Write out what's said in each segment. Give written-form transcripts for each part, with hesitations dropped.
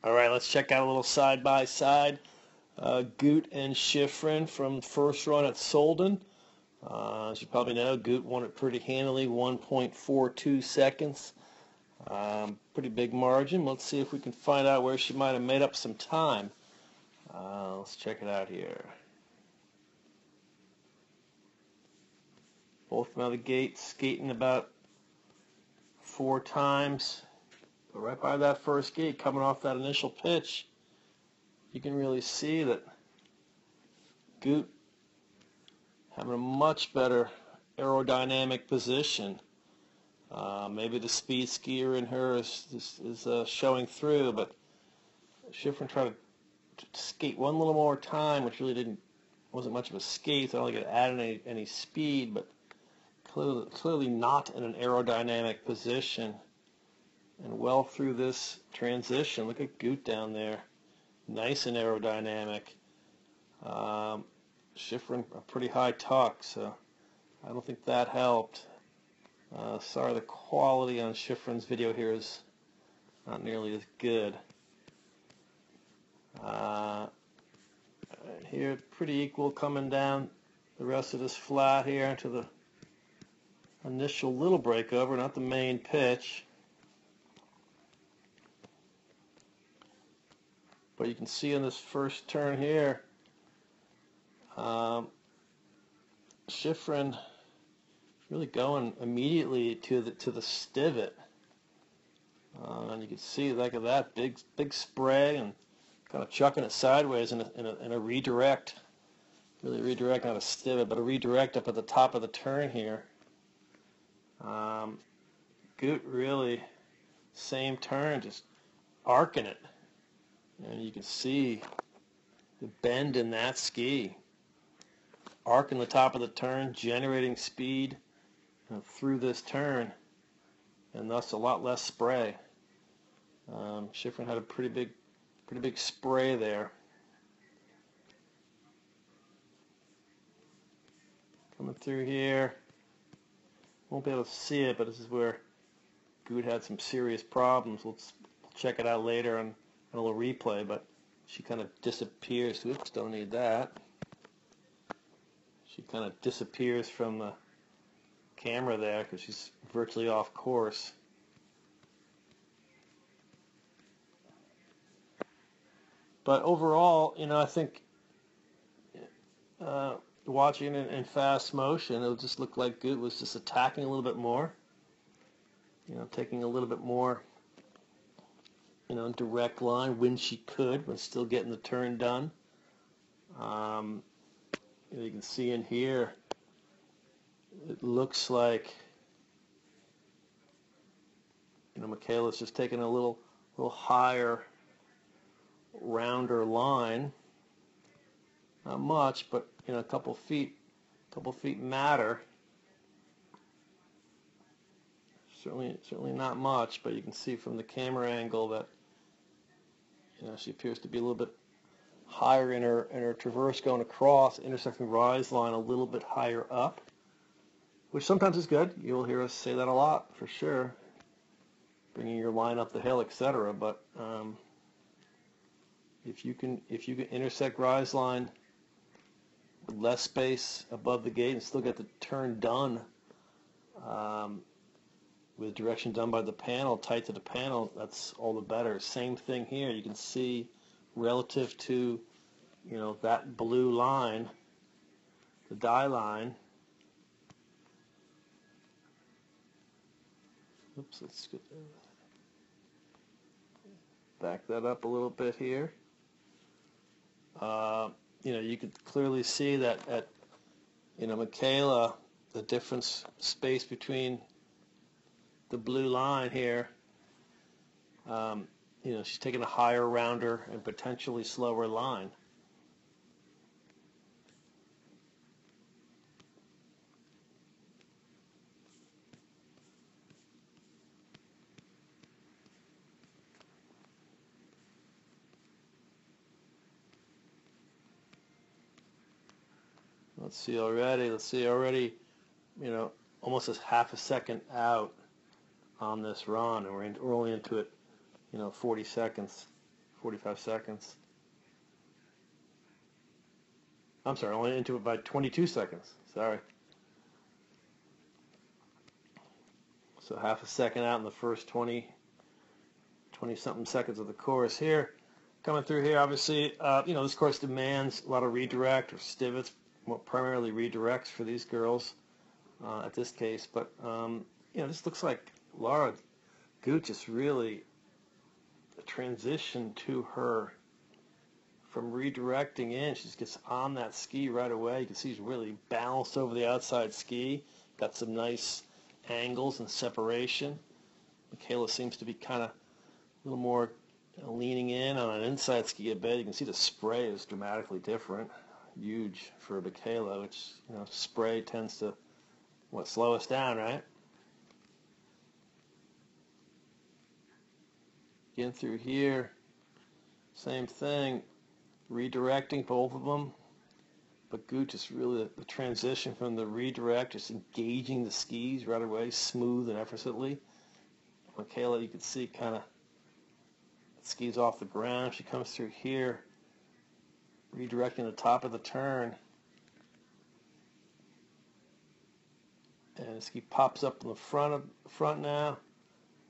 All right, let's check out a little side-by-side. Goot and Shiffrin from the first run at Soelden. As you probably know, Goot won it pretty handily, 1.42 seconds. Pretty big margin. Let's see if we can find out where she might have made up some time. Let's check it out here. Both from out of the gate, skating about 4 times. But right by that first gate, coming off that initial pitch, you can really see that Goot having a much better aerodynamic position. Maybe the speed skier in her is showing through, but Shiffrin tried to skate one little more time, which really wasn't much of a skate. So I don't think it added any speed, but clearly not in an aerodynamic position. And well through this transition, look at Goot down there, nice and aerodynamic. Shiffrin a pretty high tuck, so I don't think that helped. Sorry, the quality on Shiffrin's video here is not nearly as good. Here, pretty equal coming down the rest of this flat here into the initial little breakover, not the main pitch. But you can see in this first turn here, Shiffrin really going immediately to the stivot, and you can see like that big spray and kind of chucking it sideways in a redirect, really redirect, not a stivot, but a redirect up at the top of the turn here. Goot really same turn, just arcing it. And you can see the bend in that ski. Arcing the top of the turn, generating speed through this turn, and thus a lot less spray. Shiffrin had a pretty big spray there. Coming through here. Won't be able to see it, but this is where Goot had some serious problems. We'll check it out later on a little replay, but she kind of disappears. Oops, don't need that. She kind of disappears from the camera there because she's virtually off course. But overall, I think watching it in fast motion, it would just look like Goot was just attacking a little bit more. Taking a little bit more direct line when she could, but still getting the turn done. You can see in here, it looks like Michaela's just taking a little higher, rounder line. Not much, but a couple feet matter. Certainly not much, but you can see from the camera angle that she appears to be a little bit higher in her traverse going across, intersecting rise line a little bit higher up, which sometimes is good. You'll hear us say that a lot for sure, bringing your line up the hill, etc. But if you can intersect rise line with less space above the gate and still get the turn done with direction done by the panel, tight to the panel, that's all the better. Same thing here. You can see relative to, that blue line, the die line. Oops, let's get back that up a little bit here. You could clearly see that at, Michaela, the difference space between the blue line here, she's taking a higher, rounder, and potentially slower line. Let's see already, almost as half a second out on this run, and we're only into it, 40 seconds, 45 seconds. I'm sorry, only into it by 22 seconds. Sorry. So half a second out in the first 20-something seconds of the course here. Coming through here, obviously, this course demands a lot of redirect or stivets, primarily redirects for these girls at this case. But, this looks like Laura Gooch is really a transition to her from redirecting in. She just gets on that ski right away. You can see she's really balanced over the outside ski. Got some nice angles and separation. Michaela seems to be kind of a little more leaning in on an inside ski a bit. You can see the spray is dramatically different. Huge for Michaela, which, spray tends to, slow us down, right? Getting through here, same thing, redirecting both of them. But Gooch is really the transition from the redirect, just engaging the skis right away, smooth and effortlessly. Michaela, you can see kind of skis off the ground. She comes through here, redirecting the top of the turn. And the ski pops up in the front now.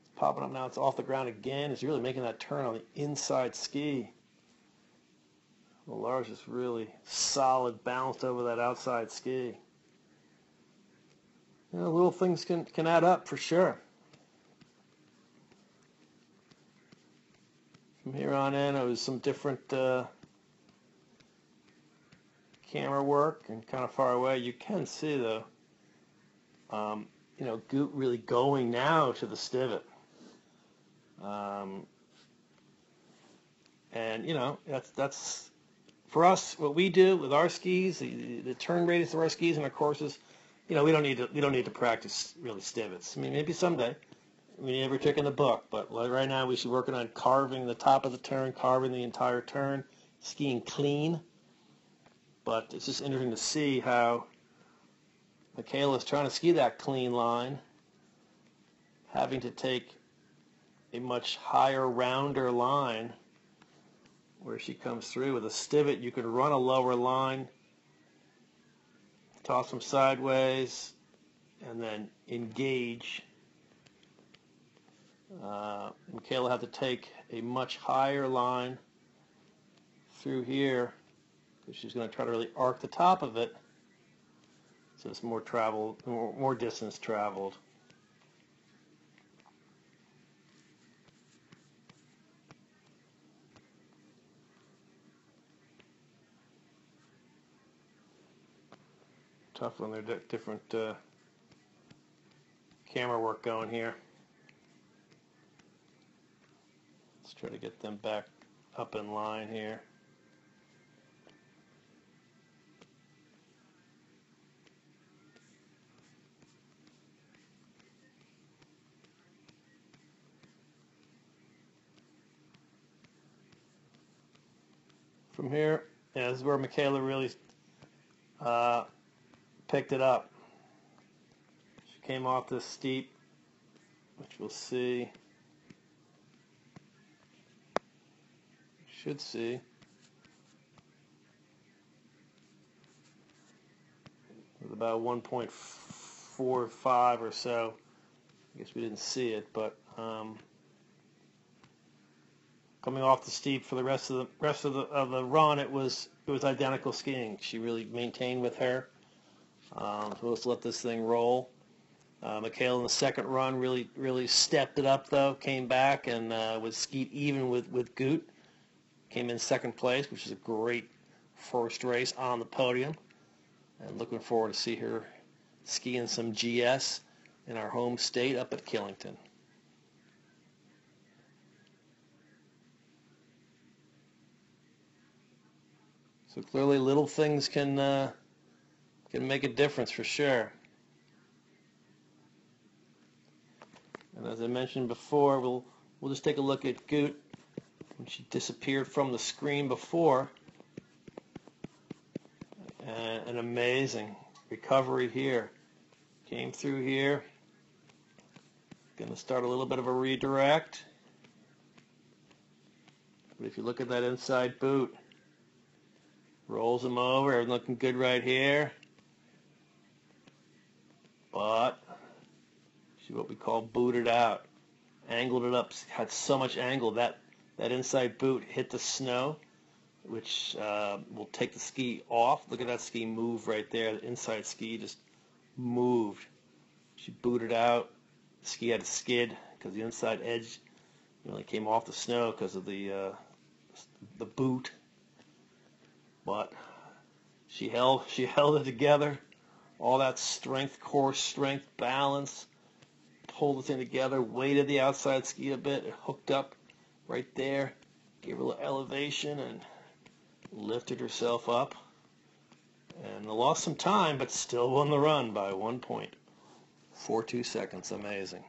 It's popping up now. It's off the ground again. It's really making that turn on the inside ski. Well, Laura's just really solid, balanced over that outside ski. Little things can add up for sure. From here on in, it was some different camera work and kind of far away. You can see, though, Goot really going now to the stivet. That's for us, what we do with our skis, the turn radius of our skis and our courses, we don't need to practice really stivets. I mean, maybe someday. We never took in the book, but right now we should be working on carving the top of the turn, carving the entire turn, skiing clean. But it's just interesting to see how Michaela's trying to ski that clean line, having to take a much higher, rounder line where she comes through. With a stivet, you can run a lower line, toss them sideways, and then engage. Michaela had to take a much higher line through here because she's going to try to really arc the top of it, so it's more distance traveled. Tough when they're different camera work going here. Let's try to get them back up in line here. From here, this is where Michaela really picked it up. She came off this steep, which we'll see. Should see. With about 1.45 or so. I guess we didn't see it, but coming off the steep for the rest of the run, it was identical skiing. She really maintained with her. So let's let this thing roll. Michaela in the second run really stepped it up, though. Came back and was skied even with Goot. Came in second place, which is a great first race on the podium. And looking forward to see her skiing some GS in our home state up at Killington. So clearly, little things can make a difference for sure. And as I mentioned before, we'll just take a look at Goot when she disappeared from the screen before. And an amazing recovery here. Came through here. Going to start a little bit of a redirect. But if you look at that inside boot, rolls them over, everything looking good right here. But see what we call booted out. Angled it up, had so much angle that inside boot hit the snow, which will take the ski off. Look at that ski move right there. The inside ski just moved. She booted out. The ski had to skid because the inside edge really came off the snow because of the boot. But she held it together. All that strength, core strength, balance, pulled the thing together, weighted the outside ski a bit, it hooked up right there, gave her a little elevation and lifted herself up. And lost some time, but still won the run by 1.42 seconds. Amazing.